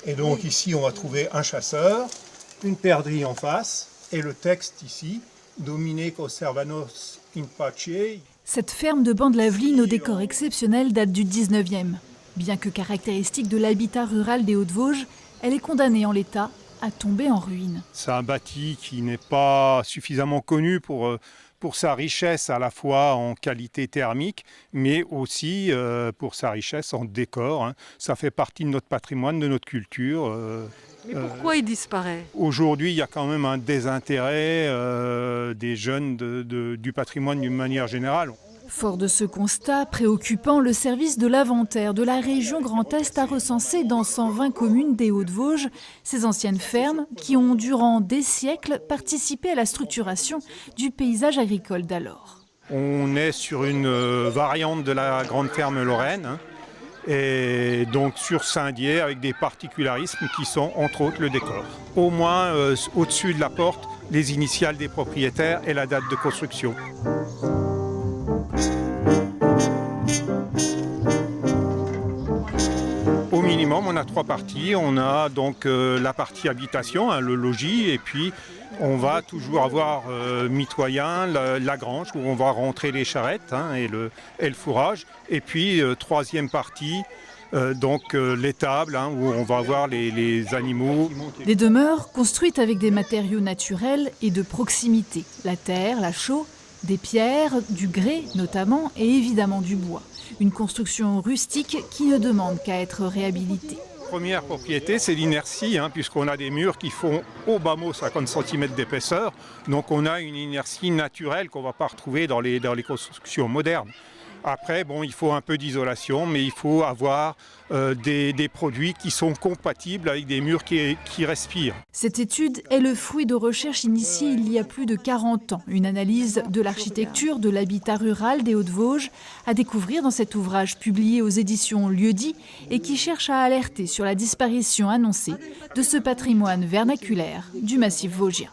Et donc ici, on va trouver un chasseur, une perdrix en face, et le texte ici, Domine conservanos in pace. Cette ferme de Bandelavline au décor exceptionnel date du 19e. Bien que caractéristique de l'habitat rural des Hauts-de-Vosges, elle est condamnée en l'état à tomber en ruine. C'est un bâti qui n'est pas suffisamment connu pour sa richesse à la fois en qualité thermique, mais aussi pour sa richesse en décor. Ça fait partie de notre patrimoine, de notre culture. Mais pourquoi il disparaît? Aujourd'hui, il y a quand même un désintérêt des jeunes du patrimoine d'une manière générale. Fort de ce constat préoccupant, le service de l'inventaire de la région Grand Est a recensé dans 120 communes des Hauts-de-Vosges ces anciennes fermes qui ont durant des siècles participé à la structuration du paysage agricole d'alors. On est sur une variante de la grande ferme lorraine, et donc sur Saint-Dié avec des particularismes qui sont entre autres le décor. Au moins au-dessus de la porte, les initiales des propriétaires et la date de construction. Au minimum, on a 3 parties. On a donc la partie habitation, le logis, et puis on va toujours avoir mitoyen, la grange, où on va rentrer les charrettes et le fourrage. Et puis, 3e partie, l'étable, où on va avoir les animaux. Des demeures construites avec des matériaux naturels et de proximité. La terre, la chaux, des pierres, du grès notamment, et évidemment du bois. Une construction rustique qui ne demande qu'à être réhabilitée. Première propriété, c'est l'inertie, puisqu'on a des murs qui font au bas mot 50 cm d'épaisseur. Donc on a une inertie naturelle qu'on ne va pas retrouver dans les constructions modernes. Après, il faut un peu d'isolation, mais il faut avoir des produits qui sont compatibles avec des murs qui respirent. Cette étude est le fruit de recherches initiées il y a plus de 40 ans. Une analyse de l'architecture de l'habitat rural des Hauts-de-Vosges à découvrir dans cet ouvrage publié aux éditions Lieu-dit et qui cherche à alerter sur la disparition annoncée de ce patrimoine vernaculaire du massif vosgien.